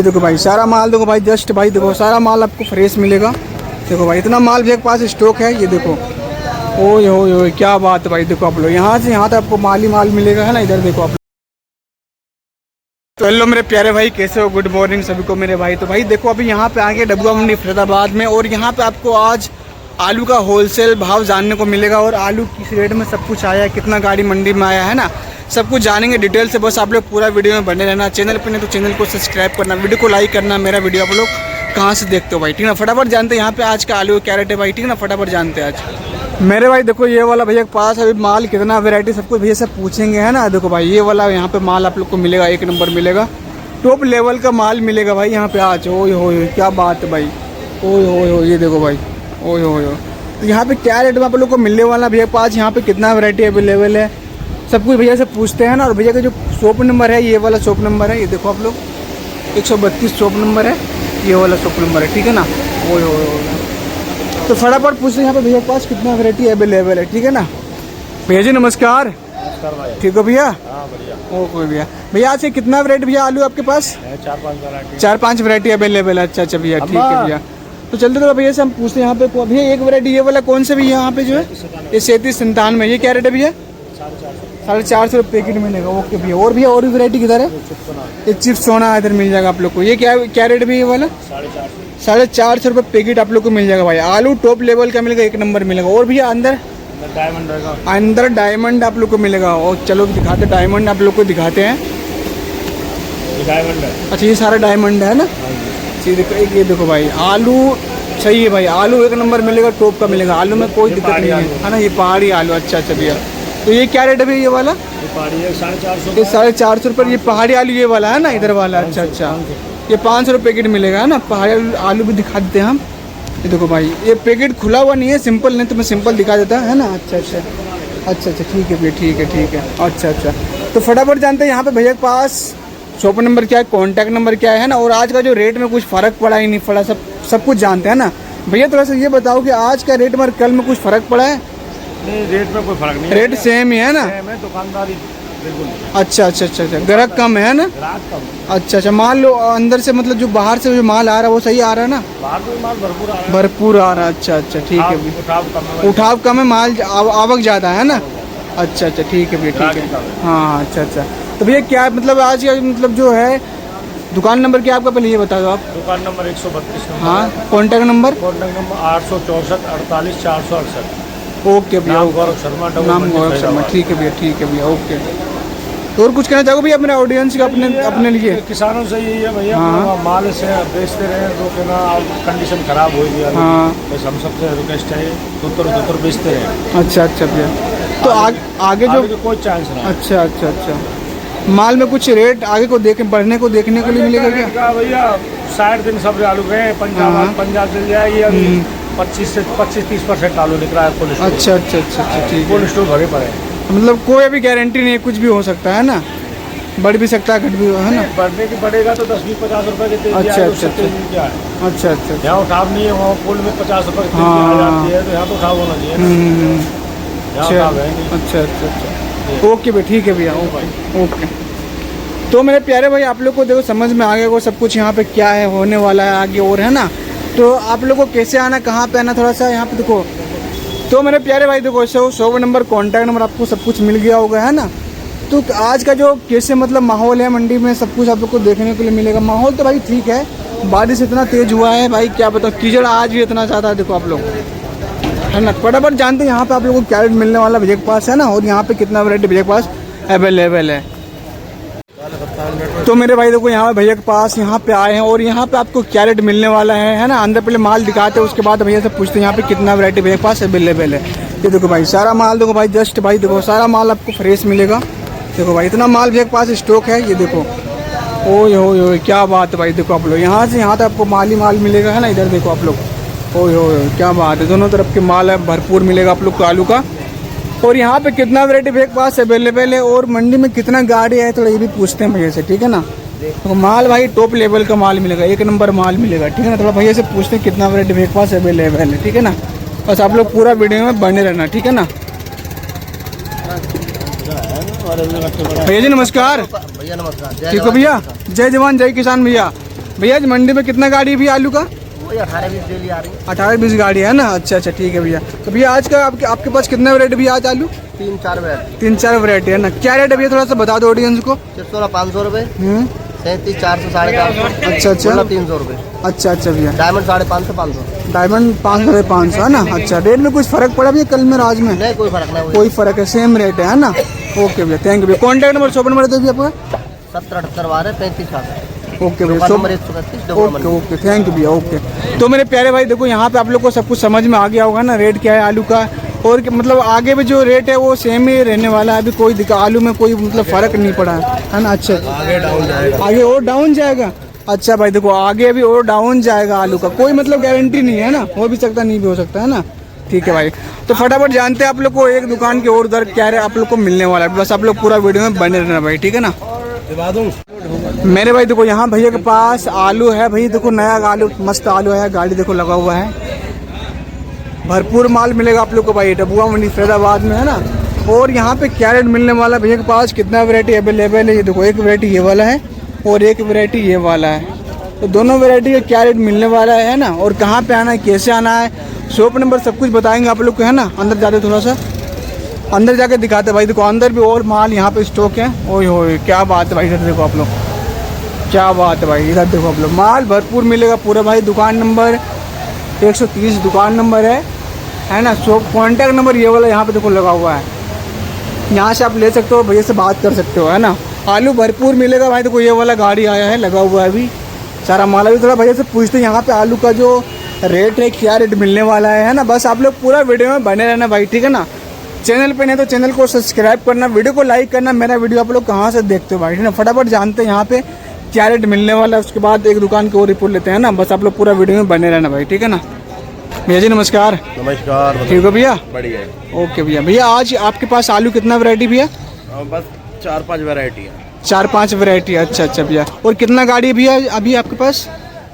देखो भाई सारा माल देखो भाई, जस्ट भाई देखो सारा माल आपको फ्रेश मिलेगा। देखो भाई इतना माल भैया के पास स्टॉक है, ये देखो। ओए ओए ओए क्या बात है भाई, देखो आप लोग यहाँ से यहाँ तक आपको माल ही माल मिलेगा, है ना। इधर देखो आप। तो हेलो मेरे प्यारे भाई, कैसे हो? गुड मॉर्निंग सभी को मेरे भाई। तो भाई देखो अभी यहाँ पे आगे डबुआ मंडी फरीदाबाद में, और यहाँ पे आपको आज आलू का होलसेल भाव जानने को मिलेगा, और आलू किस रेट में सब कुछ आया है, कितना गाड़ी मंडी में आया है ना, सब कुछ जानेंगे डिटेल से। बस आप लोग पूरा वीडियो में बने रहना। चैनल पर नहीं तो चैनल को सब्सक्राइब करना, वीडियो को लाइक करना। मेरा वीडियो आप लोग कहाँ से देखते हो भाई, ठीक है ना। फटाफट जानते हैं यहाँ पे आज का आलू क्या रेट है भाई, ठीक है ना। फटाफट जानते हैं आज मेरे भाई। देखो ये वाला भैया के पास अभी माल कितना वैरायटी सब कुछ भैया सब पूछेंगे, है ना। देखो भाई ये वाला यहाँ पे माल आप लोग को मिलेगा, एक नंबर मिलेगा, टॉप लेवल का माल मिलेगा भाई यहाँ पे आज। ओए होए क्या बात है भाई, ओए होए हो, ये देखो भाई, ओए होए हो। तो यहाँ पे क्या रेट में आप लोग को मिलने वाला भैया पास, यहाँ पे कितना वैरायटी अवेलेबल है, सब कुछ भैया से पूछते हैं ना। और भैया का जो शॉप नंबर है, ये वाला शॉप नंबर है, ये देखो आप लोग 132 शॉप नंबर है, ये वाला शॉप नंबर है, ठीक है ना। ओए होए तो फटाफट पूछते हैं यहाँ पे भैया के पास कितना वैरायटी अवेलेबल है, ठीक है ना। भैया जी नमस्कार। ठीक हो भैया? ओके भैया। भैया आज से कितना वैरायटी भैया आलू आपके पास? 4-5 वैरायटी अवेलेबल है। अच्छा अच्छा भैया, ठीक है भैया। तो चलते तो भैया से हम पूछते हैं यहाँ पे भैया एक वैरायटी ये वाला कौन से भी यहाँ पे जो है ये 3797 ये क्या रेट है भैया? 450 रुपये पैकेट मिलेगा। ओके भैया। और भैया और भी वैरायटी किधर है? ये चिप्स सोना इधर मिल जाएगा आप लोग को। ये क्या रेट भैया ये वाला? 450 रुपये पैकेट आप लोग को मिल जाएगा भाई। आलू टॉप लेवल का मिलेगा, एक नंबर मिलेगा। और भैया अंदर डायमंड आप लोग को मिलेगा। और चलो दिखाते डायमंड आप लोग को दिखाते हैं। अच्छा ये सारा डायमंड है ना। देखो एक ये देखो भाई आलू सही है भाई, आलू एक नंबर मिलेगा, टॉप का मिलेगा। आलू में कोई दिक्कत नहीं है ना। ये पहाड़ी आलू। अच्छा अच्छा भैया। तो ये क्या रेट है भैया ये वाला? ये 450 रुपये। ये पहाड़ी आलू ये वाला है ना, इधर वाला। अच्छा अच्छा ये 500 रुपये पैकेट मिलेगा, है ना। पहाड़ी आलू भी दिखा देते हैं हम। ये देखो भाई ये पैकेट खुला हुआ नहीं है, सिंपल नहीं तो मैं सिंपल दिखा देता है ना। अच्छा अच्छा अच्छा अच्छा ठीक है भैया, ठीक है ठीक है। अच्छा अच्छा तो फटाफट जानते हैं यहाँ पे भैया के पास शॉप नंबर क्या है, कॉन्टैक्ट नंबर क्या है ना। और आज का जो रेट में कुछ फ़र्क पड़ा ही नहीं पड़ा, सब कुछ जानते हैं ना। भैया थोड़ा सा ये बताओ कि आज का रेट में कल में कुछ फ़र्क पड़ा है? नहीं रेट में कोई फ़र्क नहीं, रेट सेम ही है ना। दुकानदारी बिल्कुल। अच्छा अच्छा अच्छा अच्छा ग्राहक कम है ना। अच्छा अच्छा मान लो अंदर से मतलब जो बाहर से जो माल आ रहा है वो सही आ रहा है ना? बाहर से माल भरपूर आ रहा है। अच्छा अच्छा ठीक है। उठाव कम है, माल आवक ज़्यादा है ना। अच्छा अच्छा ठीक है भैया, ठीक है। हाँ अच्छा अच्छा। तो भैया क्या मतलब आज का मतलब जो है दुकान नंबर क्या आपका, पहले ये बता दो आप। दुकान नंबर 132। हाँ कॉन्टैक्ट नंबर? 864 48 468। ओके भैया। गौरव शर्मा। नाम गौरव शर्मा, ठीक है भैया, ठीक है भैया। ओके तो और कुछ कहना चाहोगे भैया अपने ऑडियंस का, अपने लिए? किसानों से यही है भैया, माल से बेचते रहे तो ना कंडीशन खराब हो गया। हाँ बस हम सबसे रिक्वेस्ट है दोतर बेचते रहे। अच्छा अच्छा भैया। तो आगे जो कोई चांस नहीं। अच्छा अच्छा अच्छा माल में कुछ रेट आगे को बढ़ने को देखने को लिए मिलेगा क्या भैया? 60 दिन सब आलू गए पंजाब चल जाएगी। अभी 25-30% आलू निकल रहा है। अच्छा अच्छा अच्छा अच्छा ठीक है। कोल्ड स्टोर भरे पड़े, मतलब कोई अभी गारंटी नहीं है, कुछ भी हो सकता है ना, बढ़ भी सकता है घट भी, है ना। बढ़ने की बढ़ेगा तो 10-20-50 रुपए के तेजी। अच्छा अच्छा क्या है? अच्छा अच्छा यहाँ उठाव नहीं है, वहाँ कोल्ड में 50 रुपए की तेजी आ जाती है, तो यहाँ तो उठाव होना चाहिए। अच्छा अच्छा अच्छा ओके भाई, ठीक है भैया। Okay okay. तो मेरे प्यारे भाई आप लोग को देखो समझ में आ गया वो सब कुछ यहाँ पे क्या है होने वाला है आगे, और है ना। तो आप लोग को कैसे आना, कहाँ पे आना, थोड़ा सा यहाँ पे देखो। तो मेरे प्यारे भाई देखो शॉप नंबर कॉन्टैक्ट नंबर आपको सब कुछ मिल गया होगा, है ना। तो आज का जो कैसे मतलब माहौल है मंडी में, सब कुछ आप लोग को देखने के लिए मिलेगा। माहौल तो भाई ठीक है, बारिश इतना तेज़ हुआ है भाई क्या बताओ, कीचड़ आज भी इतना ज़्यादा है देखो आप लोग, है ना। फटाफट जानते हैं यहाँ पे आप लोगों को क्या रेट मिलने वाला भैया के पास, है ना। और यहाँ पे कितना वैरायटी भैया के पास अवेलेबल है। तो मेरे भाई देखो यहाँ भैया के पास यहाँ पे आए हैं, और यहाँ पे आपको क्या रेट मिलने वाला है ना। अंदर पहले माल दिखाते हैं, उसके बाद भैया से पूछते हैं यहाँ पे कितना वैरायटी भैया के पास अवेलेबल है। ये देखो भाई सारा माल देखो भाई, जस्ट भाई देखो सारा माल आपको फ्रेश मिलेगा। देखो भाई इतना माल भैया के पास स्टॉक है, ये देखो। ओए ओए ओए क्या बात है भाई, देखो आप लोग यहाँ से यहाँ तक आपको माल ही माल मिलेगा, है ना। इधर देखो आप लोग, ओए ओए क्या बात है, दोनों तरफ के माल है, भरपूर मिलेगा आप लोग को आलू का। और यहाँ पे कितना वैरायटी भैया के पास अवेलेबल है, और मंडी में कितना गाड़ी है थोड़ा ये भी पूछते हैं भैया से, ठीक है ना। तो माल भाई टॉप लेवल का माल मिलेगा, एक नंबर माल मिलेगा, ठीक है ना। थोड़ा भैया से पूछते हैं कितना वैरायटी भैया के पास अवेलेबल है, ठीक है ना। बस आप लोग पूरा वीडियो में बने रहना, ठीक है ना। भैया जी नमस्कार। भैया नमस्कार। ठीक हो भैया? जय जवान जय किसान भैया। भैया आज मंडी में कितना गाड़ी है भैया आलू का? वही 18-20 डेली आ रही है। 18-20 गाड़ी है ना। अच्छा अच्छा ठीक है भैया। तो भैया आज का आपके पास कितना वैरायटी भैया आज आलू? 3-4 वैरायटी। 3-4 वैरायटी है ना। क्या रेट है भैया थोड़ा सा बता दो ऑडियंस को। चिप्स वाला 500 रुपये, 37 400 450। अच्छा अच्छा 300 रुपये। अच्छा अच्छा भैया। डायमंड 550 500। डायमंड 500 है ना। अच्छा रेट में कुछ फर्क पड़ा भैया कल में आज में? नहीं कोई फर्क नहीं। कोई फर्क है, सेम रेट है ना। ओके भैया थैंक यू भैया। कॉन्टैक्ट नंबर शॉप नंबर दे भैया आपका? 70 35 66। ओके भैया number 131। Okay okay thank you भैया। ओके तो मेरे प्यारे भाई देखो यहाँ पे आप लोग को सब कुछ समझ में आ गया होगा ना रेट क्या है आलू का, और मतलब आगे भी जो रेट है वो सेम ही रहने वाला है। अभी कोई आलू में कोई मतलब फ़र्क नहीं पड़ा है ना। अच्छा आगे डाउन जाएगा, आगे और डाउन जाएगा। अच्छा भाई देखो आगे अभी और डाउन जाएगा आलू का, कोई मतलब गारंटी नहीं है ना, हो भी सकता नहीं भी हो सकता है ना। ठीक है भाई तो फटाफट जानते हैं आप लोग को एक दुकान के और दर क्या है आप लोग को मिलने वाला है, बस आप लोग पूरा वीडियो में बने रहना भाई, ठीक है ना। मेरे भाई देखो यहाँ भैया के पास आलू है भाई, देखो नया आलू मस्त आलू है, गाड़ी देखो लगा हुआ है, भरपूर माल मिलेगा आप लोग को भाई डबुआ मंडी फैजाबाद में है ना। और यहाँ पे क्या रेट मिलने वाला है भैया के पास, कितना वैरायटी अवेलेबल है ये देखो, एक वैरायटी ये वाला है और एक वैरायटी ये वाला है, तो दोनों वैरायटी का क्या रेट मिलने वाला है ना, और कहाँ पे आना है कैसे आना है, शॉप नंबर सब कुछ बताएंगे आप लोग को है ना। अंदर जाते थोड़ा सा अंदर जाके दिखाते भाई, देखो अंदर भी और माल यहाँ पे स्टॉक है। ओए होए क्या बात है भाई, इधर देखो आप लोग क्या बात है भाई, इधर देखो आप लोग माल भरपूर मिलेगा पूरा भाई। दुकान नंबर 130 दुकान नंबर है ना। शॉप कॉन्टैक्ट नंबर ये वाला यहाँ पे देखो लगा हुआ है, यहाँ से आप ले सकते हो, भैया से बात कर सकते हो है ना। आलू भरपूर मिलेगा भाई, देखो ये वाला गाड़ी आया है लगा हुआ है अभी सारा माल। अभी थोड़ा भैया से पूछते हैं यहाँ पे आलू का जो रेट है क्या रेट मिलने वाला है ना। बस आप लोग पूरा वीडियो में बने रहना भाई, ठीक है ना। चैनल पे नहीं तो चैनल को सब्सक्राइब करना, वीडियो को लाइक करना। मेरा वीडियो आप लोग कहाँ से देखते हो भाई, ठीक है ना। फटाफट जानते हैं यहाँ पे क्या रेट मिलने वाला है, उसके बाद एक दुकान की और रिपोर्ट लेते हैं ना। बस आप लोग पूरा वीडियो में बने रहना भाई, ठीक है ना। भैया जी नमस्कार। नमस्कार। ठीक हो भैया? बढ़िया। ओके भैया। भैया आज आपके पास आलू कितना वैरायटी भैया? बस 4-5 वैरायटी है। 4-5 वैरायटी। अच्छा अच्छा भैया। और कितना गाड़ी है भैया अभी आपके पास?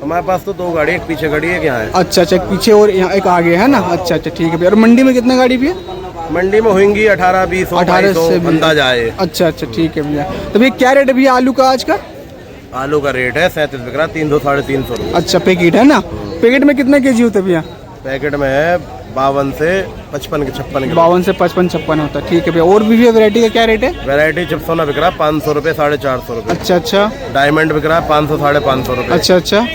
हमारे पास तो 2 गाड़ी, एक पीछे गाड़ी है, यहाँ है। अच्छा अच्छा पीछे और यहाँ एक आगे है ना। अच्छा अच्छा ठीक है भैया। और मंडी में कितना गाड़ी भैया? मंडी में होंगी 18-20 18 से अंदाजा है। अच्छा अच्छा ठीक है भैया। तो भैया क्या रेट है भैया आलू का आज का? आलू का रेट है 37 बिक रहा, 300-350 रुपये। अच्छा पैकेट है ना। पैकेट में कितने केजी होता है भैया? पैकेट में है 52 से 55 के 56 के। 52 से 55 होता है, ठीक है भैया। और भी भैया वैरायटी का क्या रेट है? वैरायटी चिप्सोना बिक रहा 500 रुपये, 450 रुपये। अच्छा अच्छा। डायमंड बिक रहा 500-550 रुपये। अच्छा अच्छा।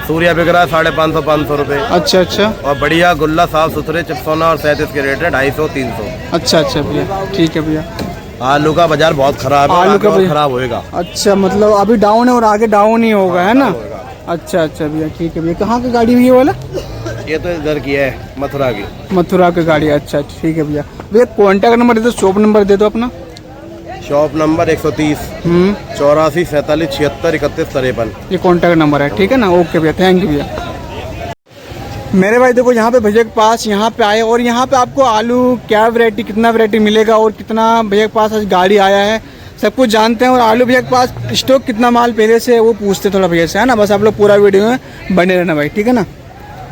सूर्या बिक रहा 550-500 रुपये। अच्छा अच्छा। और बढ़िया गुल्ला साफ सुथरे चिप्सोना और 37 के रेट है 250-300। अच्छा अच्छा भैया ठीक है भैया। आलू का बाजार बहुत खराब है, आलू का बहुत खराब होएगा। अच्छा मतलब अभी डाउन है और आगे डाउन ही होगा है ना। अच्छा अच्छा भैया ठीक है भैया। कहाँ की गाड़ी है ये वाला? ये तो इधर की है, मथुरा की। मथुरा की गाड़ी। अच्छा ठीक है भैया। भैया कॉन्टैक्ट नंबर दे दो, शॉप नंबर दे दो अपना। Shop number 130 84 47 76 31 53। ये कॉन्टैक्ट नंबर है, ठीक है ना। ओके भैया थैंक यू भैया। मेरे भाई देखो यहाँ पे भैया के पास यहाँ पे आए, और यहाँ पे आपको आलू क्या वैरायटी कितना वैरायटी मिलेगा और कितना भैया के पास आज गाड़ी आया है सब कुछ जानते हैं। और आलू भैया के पास स्टॉक कितना माल पहले से वो पूछते थोड़ा भैया से है ना। बस आप लोग पूरा वीडियो में बने रहना भाई, ठीक है ना।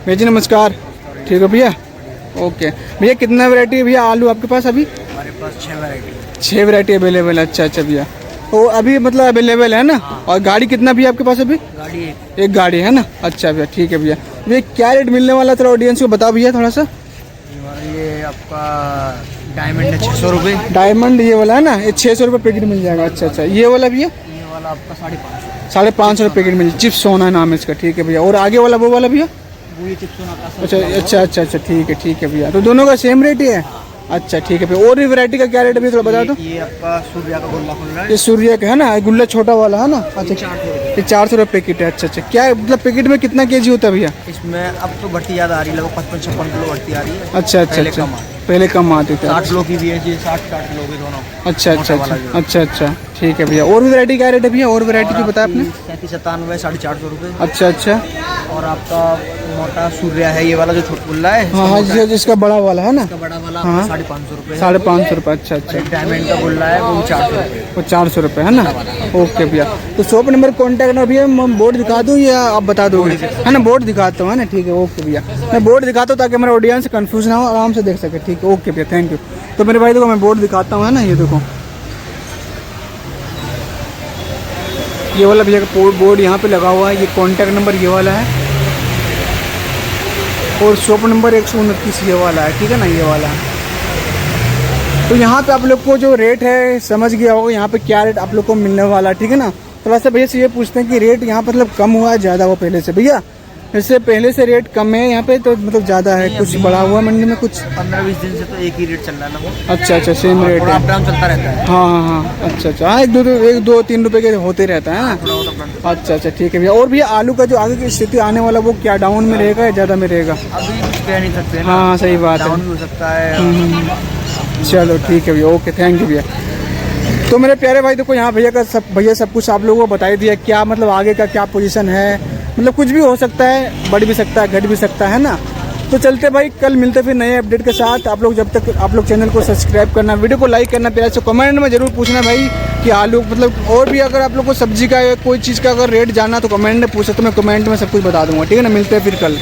भैया जी नमस्कार। ठीक है भैया। ओके भैया कितना वैरायटी है भैया आलू आपके पास अभी? हमारे पास 6 वैरायटी अवेलेबल है। अच्छा अच्छा भैया। तो अभी मतलब अवेलेबल है ना। और गाड़ी कितना भैया आपके पास अभी? गाड़ी एक गाड़ी है ना। अच्छा भैया ठीक है भैया। भैया क्या रेट मिलने वाला थोड़ा ऑडियंस को बताओ भैया थोड़ा सा। ये आपका डायमंड है 600 रुपये। डायमंड ये वाला है ना, ये 600 रुपये पैकेट मिल जाएगा। अच्छा अच्छा। ये वाला भैया? ये वाला आपका 550। 550 रुपये पैकेट मिल, चिप्स सोना नाम है इसका, ठीक है भैया। और आगे वाला वो वाला भैया? वो ये चिप्सोना का। अच्छा अच्छा अच्छा अच्छा ठीक है भैया। तो दोनों का सेम रेट ही है? अच्छा ठीक है भैया। और भी वैरायटी का क्या रेट है भैया थोड़ा बता दो। ये आपका सूर्या का गुल्ला खुल रहा है। ये सूर्य का है ना, गुल्ला छोटा वाला है ना। अच्छा ये 400 रुपये पैकेट है। अच्छा अच्छा। क्या मतलब पैकेट में कितना केजी होता है भैया? इसमें अब तो बढ़ती ज़्यादा आ रही है, लगभग 55-56 किलो बढ़ती आ रही है। अच्छा अच्छा अच्छा। पहले कम आती थी। 60 किलो की भी है जी, 60-60 किलो की दोनों। अच्छा अच्छा अच्छा अच्छा अच्छा ठीक है भैया। और भी वैरायटी क्या रेट है भैया? और वैरायटी जो बताया आपने? 37-97 450 रुपये। अच्छा अच्छा। और आपका मोटा सूर्या है ये वाला जो छोटा गुल्ला है। हाँ हाँ जिसका बड़ा वाला है ना। इसका बड़ा वाला हाँ। 550 रुपये। 550 रुपये। अच्छा अच्छा। डायमंड का गुल्ला है वो 400 रुपये। वो 400 रुपये है ना। ओके भैया। तो शॉप नंबर कॉन्टैक्ट नंबर भैया मैं बोर्ड दिखा दूँ या आप बता दोगे? है ना बोर्ड दिखाता हूँ है ना, ठीक है। ओके भैया मैं बोर्ड दिखाता हूँ ताकि मेरा ऑडियंस कंफ्यूज ना हो, आराम से देख सके, ठीक है। ओके भैया थैंक यू। तो मेरे भाई देखो मैं बोर्ड दिखाता हूँ है ना, ये देखो ये वाला भैया का बोर्ड यहाँ पे लगा हुआ है, ये कॉन्टैक्ट नंबर ये वाला है और शॉप नंबर 129 ये वाला है, ठीक है ना, ये वाला है। तो यहाँ पे आप लोग को जो रेट है समझ गया होगा यहाँ पे क्या रेट आप लोग को मिलने वाला है, ठीक है ना। थोड़ा सा भैया से ये पूछते हैं कि रेट यहाँ पर मतलब कम हुआ है ज़्यादा हुआ पहले से? भैया इससे पहले से रेट कम है यहाँ पे तो मतलब ज़्यादा है, कुछ बढ़ा हुआ है मंडी में कुछ? 15-20 दिन से तो एक ही रेट चल रहा है ना वो। अच्छा अच्छा, सेम रेट है। अप डाउन चलता रहता है। हाँ हाँ हाँ, अच्छा अच्छा, हाँ 1-2-3 रुपए के होते रहता है ना। अच्छा अच्छा, ठीक है भैया। और भैया आलू का जो आगे की स्थिति आने वाला वो क्या डाउन में रहेगा या ज़्यादा में रहेगा? अभी कुछ कह नहीं सकते ना। हाँ सही बात है, डाउन भी हो सकता है। चलो ठीक है भैया, ओके, थैंक यू भैया। तो मेरे प्यारे भाई देखो यहाँ भैया सब कुछ आप लोगों को बता ही दिया, क्या मतलब आगे का क्या पोजीशन है, मतलब कुछ भी हो सकता है, बढ़ भी सकता है, घट भी सकता है ना। तो चलते भाई, कल मिलते फिर नए अपडेट के साथ। आप लोग जब तक आप लोग चैनल को सब्सक्राइब करना, वीडियो को लाइक करना, प्यार से कमेंट में जरूर पूछना भाई कि आलू मतलब और भी अगर आप लोग को सब्जी का कोई चीज़ का अगर रेट जानना तो कमेंट में पूछे, तो मैं कमेंट में सब कुछ बता दूंगा, ठीक है ना। मिलते हैं फिर कल।